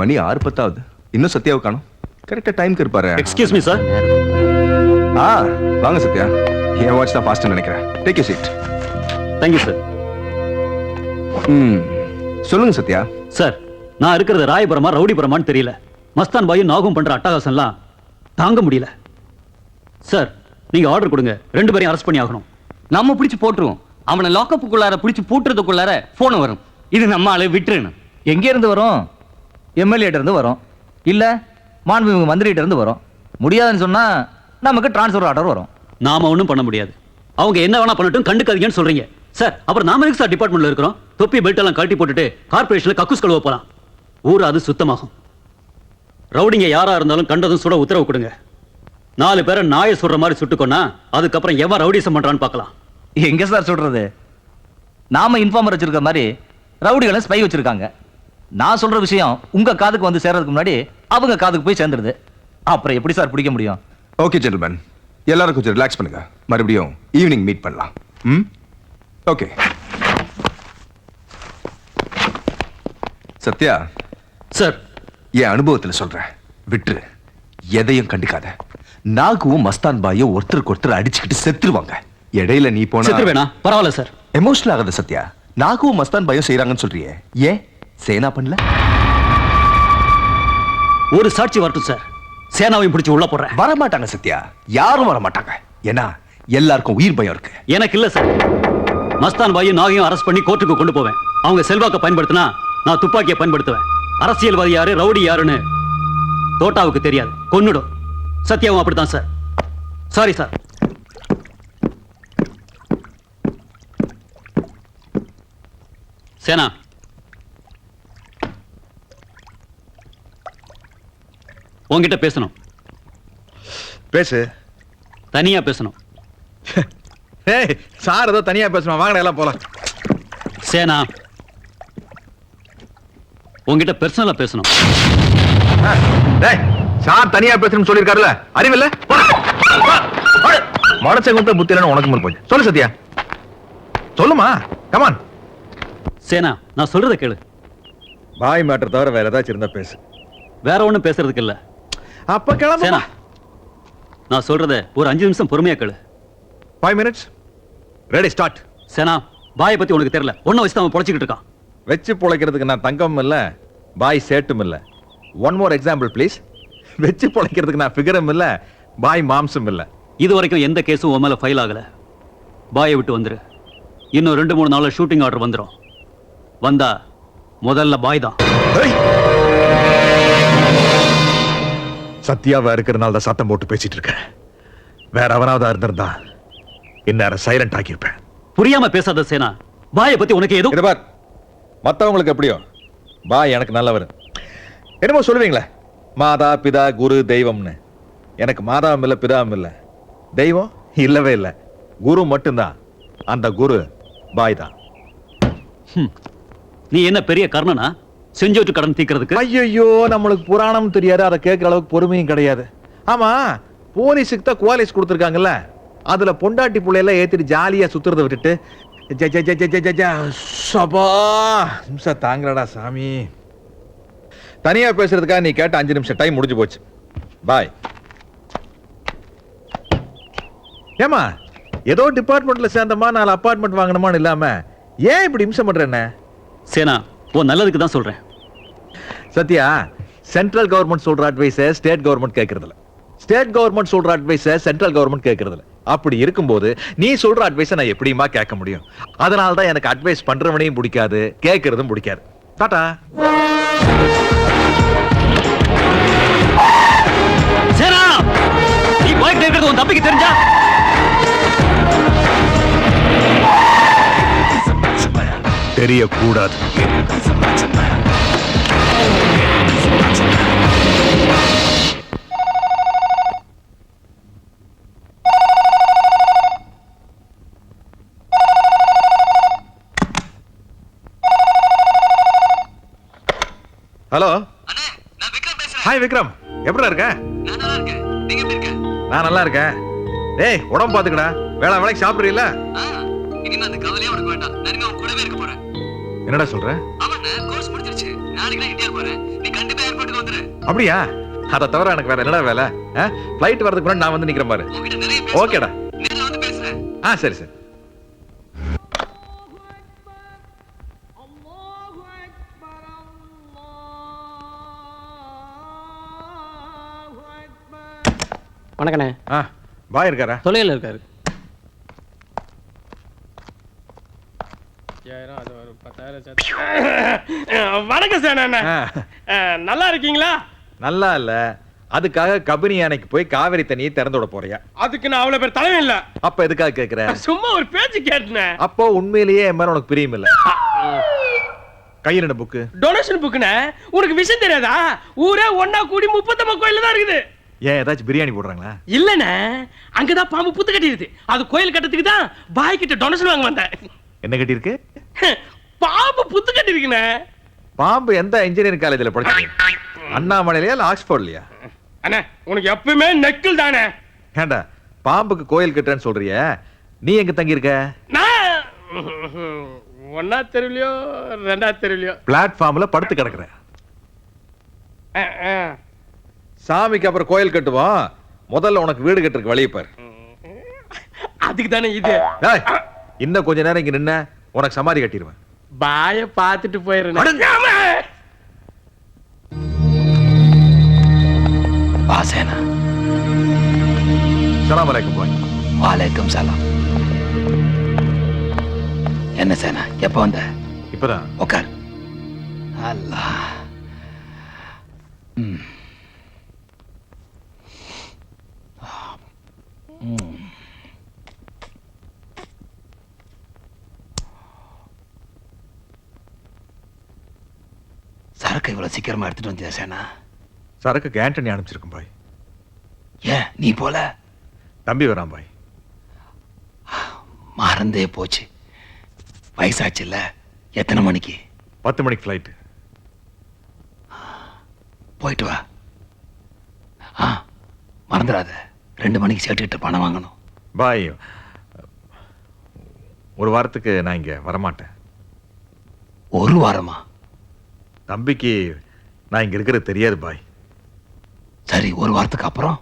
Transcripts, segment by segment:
மணி 6:10 இன்னும் சத்யாவை காணோம். கரெக்டா டைம்க்கு இருப்பாரு. Excuse me sir. வாங்க சத்யா. என் வாட்ச் தான் ஃபாஸ்ட் நினைக்கிறேன். Take you seat. Thank you sir. சொல்லுங்க சத்யா. சார், நான் இருக்கிறது ராயபுரமா ரவுடிபுரமான்னு தெரியல. மஸ்தான் பாயும் நாகும் பண்ற அட்டகாசம்லாம் தாங்க முடியல. சார், நீங்க ஆர்டர் கொடுங்க. 2 பேரையும் அரெஸ்ட் பண்ணி ஆகணும். நம்ம பிடிச்சு போட்டுருவோம். அவனை லாக்கப்புக்குள்ளார பிடிச்சு பூட்டுறதுக்குள்ளார போன் வரும். இது நம்ம ஆளு விட்டுருன்னு. எங்க இருந்து வரும்? எம்எல்ஏ இருந்து வரும், இல்ல மாண்புமிகு மந்திரிட்ட இருந்து வரும். முடியாதுன்னு சொன்னா நமக்கு டிரான்ஸ்ஃபர் ஆர்டர் வரும். நாம ஒன்றும் பண்ண முடியாது. அவங்க என்ன வேணா பண்ணட்டும், கண்டுக்காதீங்கன்னு சொல்றீங்க. சார், அப்புறம் நாம எதுக்கு சார் டிபார்ட்மெண்ட்ல இருக்கிறோம்? தொப்பி பெல்ட் எல்லாம் கழட்டி போட்டுட்டு கார்பரேஷன்ல கக்கூஸ் கழுவ போலாம். ஊர் அது சுத்தமாகும். ரவுடிங்க யாரா இருந்தாலும் கண்டதும் சுட உத்தரவு கொடுங்க. 4 பேரை நாயை சுடுற மாதிரி சுட்டுக்கோன்னா அதுக்கப்புறம் எவன் ரவுடிசம் பண்றான்னு பார்க்கலாம். எங்க சார் சொல்றது? நாம இன்ஃபார்மர் வச்சிருக்க மாதிரி ரவுடிகளை ஸ்பை வச்சிருக்காங்க. நான் சொல்ற விஷயம் உங்க காதுக்கு வந்து சேர்றதுக்கு முன்னாடி அவங்க காதுக்கு போய் சேர்ந்துடுது. அப்புறம் எப்படி சார் பிடிக்க முடியும்? ஓகே ஜென்டில்மேன், எல்லாரும் கொஞ்சம் ரிலாக்ஸ் பண்ணுங்க. மறுபடியும் ஈவினிங் மீட் பண்ணலாம். ஓகே சத்யா. சார், என் அனுபவத்தில் சொல்றேன், விட்டுரு. எதையும் கண்டுக்காத. நாகுவும் மஸ்தான் பாயும் ஒருத்தருக்கு ஒருத்தர் அடிச்சுக்கிட்டு செத்துருவாங்க. இடையில நீ போன செத்துருவேனா? பரவாயில்ல சார். எமோஷனல் ஆகாத சத்யா. நாகுவும் மஸ்தான் பாயும் செய்யறாங்கன்னு சொல்றியே, ஏன் சேனா பண்ணல? ஒரு சாட்சி வரட்டும் சார், சேனாவையும் பிடிச்சு உள்ள போடுறேன். வரமாட்டாங்க சத்யா, யாரும் வரமாட்டாங்க. ஏன்னா எல்லாருக்கும் உயிர் பயம் இருக்கு. எனக்கு இல்ல சார். மஸ்தான் பாயும் நாகையும் அரெஸ்ட் பண்ணி கோர்ட்டுக்கு கொண்டு போவேன். அவங்க செல்வாக்க பயன்படுத்தினா நான் துப்பாக்கியை பயன்படுத்துவேன். அரசியல்வாதி யாரு, ரவுடி யாருன்னு தோட்டாவுக்கு தெரியாது, கொன்னுடும். சத்யாவும் அப்படித்தான் சார். Sorry sir. சேனா, உன்கிட்ட பேசணும். பேசு. தனியா பேசணும். ஏய், சார் ஏதோ தனியா பேசணும். வாங்கடா எல்லாம் போலாம். சேனா, உன்கிட்ட பர்சனலா பேசணும். டேய், சார் தனியா பேசணும்னு சொல்லிருக்காருல, அறிவில்ல? மனசங்க புத்தி இல்லைன்னு உனக்கு முன் போச்சு. சொல்லு சத்யா, சொல்லுமா. கமான். சேனா, நான் சொல்றத கேளு. பாய் மேட்டர் தவிர வேற ஏதாச்சும் இருந்தா பேசு. வேற ஒண்ணும் பேசுறதுக்கு இல்ல. அப்ப கிளம்பு. சேனா, நான் சொல்றத ஒரு 5 நிமிஷம் பொறுமையா கேளு. 5 minutes. Ready, start. சேனா, பாயை பத்தி உனக்கு தெரியல. ஒன்ன வச்சு அவன் பொழைச்சிக்கிட்டு இருக்கான். வச்சு பொழைக்கிறதுக்கு நான் தங்கம் இல்ல, பாய் சேட்டும் இல்ல. One more example please. வச்சு பொழைக்கிறதுக்கு நான் ஃபிகரும் இல்ல, பாய் மாம்சம் இல்ல. இது வரைக்கும் எந்த கேஸும் உன் மேல ஃபைல் ஆகல. பாயை விட்டு வந்துரு. இன்னும் 2-3 நாள்ல ஷூட்டிங் ஆர்டர் வந்துடும். வந்தா முதல்ல பாய் தான். சத்யாவா இருக்கிறனால தான் சத்தம் போட்டு பேசிட்டு இருக்கேன். வேற அவனாவதா இருந்திருந்தா இந்நேரம் சைலண்ட் ஆகியிருப்பேன். புரியாம பேசாத சேனா. பாயை பத்தி உனக்கு ஏதோ பார், மத்தவங்களுக்கு எப்படியோ பாய் எனக்கு நல்லவர். என்னமோ சொல்லுவீங்களே, மாதா பிதா குரு தெய்வம்னு. எனக்கு மாதாவும் இல்லை, பிதாவும் இல்லை, தெய்வம் இல்லவே இல்லை. குரு மட்டும்தான். அந்த குரு பாய் தான். நீ என்ன பெரிய கர்ணனா செஞ்சோட்டு கடன் தீக்கிறதுக்கு? ஐயோ, நம்மளுக்கு புராணம் தெரியாது, அதை கேட்கிற அளவுக்கு பொறுமையும் கிடையாது. ஆமா, போலீஸுக்கு தான் குவாலிஸ் கொடுத்துருக்காங்கல்ல, அதுல பொண்டாட்டி பிள்ளையெல்லாம் ஏத்திட்டு ஜாலியா சுத்துறதை விட்டுட்டு தாங்கடா சாமி. தனியா பேசுறதுக்காக நீ கேட்ட 5 நிமிஷம் டைம் முடிஞ்சு போச்சு. பாய். ஏமா, ஏதோ டிபார்ட்மெண்ட்ல சேர்ந்தமா 4 அபார்ட்மெண்ட் வாங்கணுமான்னு இல்லாம ஏன் இப்படி இம்சம் பண்ற? என்ன சேனா, உன் நல்லதுக்கு தான் சொல்றேன். சத்யா, சென்ட்ரல் கவர்மெண்ட் சொல்ற அட்வைஸ ஸ்டேட் கவர்மெண்ட் கேட்கறதில்ல, ஸ்டேட் கவர்மெண்ட் சொல்ற அட்வைஸ சென்ட்ரல் கவர்மெண்ட் கேட்கறதில்ல. அப்படி இருக்கும்போது நீ சொல்ற அட்வைஸ நான் எப்படியுமா கேட்க முடியும்? அதனால தான் எனக்கு அட்வைஸ் பண்றவனையும் பிடிக்காது, கேட்கறதும் பிடிக்காது. டாடா. சேனா, நீ பாய் கேட்கறது உன் தம்பிக்கு தெரிஞ்சா? தெரியக்கூடாது. ஹலோ. ஹாய் விக்ரம், எப்படிடா இருக்க? நான் நல்லா இருக்கேன். ஏய், உடம்பு பாத்துக்கடா. வேலைக்கு சாப்பிடுறீல்ல? இனிமே அந்த கவலையே உனக்கு வேண்டாம். நான் உன் கூடவே இருக்க போறேன். என்னடா சொல்ற? அவன் கோர்ஸ் முடிஞ்சிருச்சு. அப்படியா? அதை தவிர எனக்கு வேற என்னடா வேலை? ஃப்ளைட் வரதுக்கு முன்னாடி நான் வந்து நிக்கிறேன் பாரு. ஓகேடா. சரி சரி. வணக்கண்ணே. பாய் இருக்காரா? தொலைவில் இருக்காரு. வணக்கம் சார். நல்லா இருக்கீங்களா? நல்லா இல்ல. அதுக்காக கபினி அணைக்கு போய் காவிரி தண்ணியை திறந்து விட போறியா? அதுக்கு நான் அவ்வளவு பேர் தலைவன் இல்ல. அப்ப எதுக்காக கேக்குற? சும்மா ஒரு பேச்சு கேட்டேன். அப்போ உண்மையிலேயே என் மேல உனக்கு பிரியம் இல்ல. கையில் என்ன புக்கு? டொனேஷன் புக்குண்ணே. உனக்கு விஷயம் தெரியாதா? ஊரே ஒன்னா கூடி 30 கோயில்ல தான் இருக்குது. ஏன் ஏதாச்சும் பிரியாணி போடுறாங்களா? இல்லண்ணே, அங்கதான் பாம்பு புத்து கட்டிடுது. அது கோயில் கட்டத்துக்கு தான் பாய் கிட்ட டொனேஷன் வாங்க வந்தேன். என்ன கட்டி இருக்கு? பாம்பு புத்து கட்டி இருக்குண்ணே. பாம்பு எந்த இன்ஜினியரிங் காலேஜ்ல படிச்சீங்க? அண்ணாமலையிலயா இல்ல ஆக்ஸ்போர்ட்லயா? அண்ணே, உனக்கு எப்பவுமே நெக்கில் தானே. ஏண்டா பாம்புக்கு கோயில் கட்டுறேன்னு சொல்றிய? நீ எங்க தங்கி இருக்க? நான் ஒன்னா தெருவிலையோ 2ஆவது தெருவிலையோ பிளாட்ஃபார்ம்ல படுத்து கிடக்குறேன். சாமிக்கு அப்புறம் கோயில் கட்டுவோம். முதல்ல உனக்கு வீடு கட்டுறதுக்கு வழியை பாரு. அதுக்கு தானே இது. இன்னும் கொஞ்ச நேரம் இங்க நின்ன உனக்கு சமாதி கட்டிடுவேன். பாய பார்த்துட்டு போயிடுறேன். வாசேனா. சலாம் அலைக்கும் பாய். வாலைக்கும் சலாம். என்ன சேனா, எப்ப வந்த? இப்பதான். உட்கார். அல்லாஹ். சரக்கு இவ்வளவு சீக்கிரமா எடுத்துட்டு வந்தியா சேனா? சரக்கு ஆண்டனி அனுப்பிச்சிருக்கும் பாய். ஏன் நீ போல? தம்பி வரான் பாய். மறந்தே போச்சு. வயசாச்சுல்ல. எத்தனை மணிக்கு? 10 மணிக்கு ஃப்ளைட். போயிட்டு வா. மறந்துடாத, 2 மணிக்கு சேர்த்துக்கிட்ட பணம் வாங்கணும். பாய், ஒரு வாரத்துக்கு நான் இங்க வரமாட்டேன். ஒரு வாரமா? தம்பிக்கு நான் இங்க இருக்கிறது தெரியாது பாய். சரி, ஒரு வாரத்துக்கு அப்புறம்?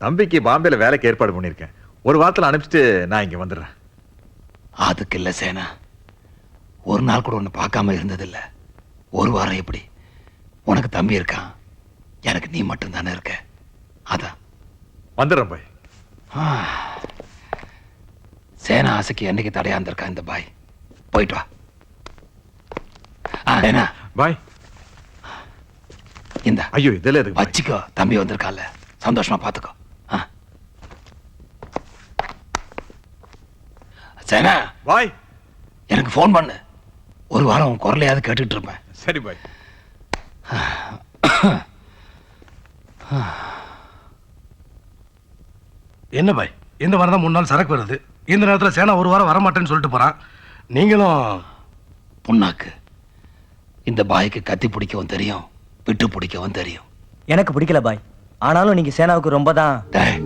தம்பிக்கு பாம்பேல வேலைக்கு ஏற்பாடு பண்ணிருக்கேன். ஒரு வாரத்துல அனுப்பிச்சிட்டு நான் இங்க வந்துடுறேன். அதுக்கு இல்ல சேனா, ஒரு நாள் கூட ஒன்னு பார்க்காம இருந்ததில்ல. ஒரு வாரம் எப்படி? உனக்கு தம்பி இருக்கான், எனக்கு நீ மட்டும் தானே இருக்க. அதான் வந்துடுறேன் பாய். சேனா ஆசைக்கு என்னைக்கு தடையா இருந்திருக்கா இந்த பாய். போயிட்டு வா. என்ன பாய்? இந்த ஐயோ, இதுல எதுக்கு பாய்? வச்சுக்கோ, தம்பி வந்திருக்கால, சந்தோஷமா பாத்துக்கோ. சேனா பாய், எனக்கு போன் பண்ணு. ஒரு வாரம் உன் குரலையாவது கேட்டுட்டு இருப்பேன். சரி பாய். என்ன பாய், இந்த வாரம் தான் 3 நாள் சரக்கு வருது. இந்த நேரத்தில் சேனா ஒரு வாரம் வரமாட்டேன்னு சொல்லிட்டு போறான். நீங்களும் புண்ணாக்கு. இந்த பாய்க்கு கத்தி பிடிக்கவும் தெரியும், விட்டு பிடிக்கவும் தெரியும். எனக்கு பிடிக்கல பாய். ஆனாலும் நீங்க சேனாவுக்கு ரொம்ப தான். டேய்,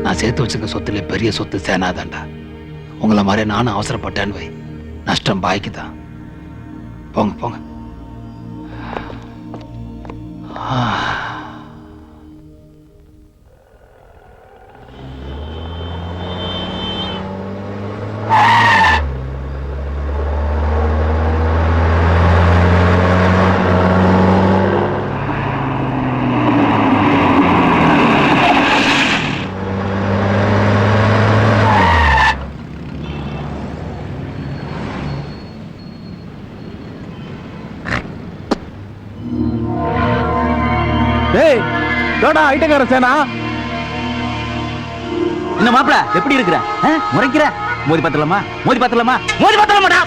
நான் சேர்த்து வச்சிருக்க சொத்துல பெரிய சொத்து சேனா தான்டா. உங்களை மாதிரி நானும் அவசரப்பட்டேன்னு வை, நஷ்டம் பாய்க்கு தான். போங்க போங்க. ஐட்டக்கார சேனா. என்ன மாப்பிள, எப்படி இருக்கிற? முறைக்கிற? மோதி பாத்தலாமா? மோதி பாத்தலாமா? மோதி பாத்தலாமாடா?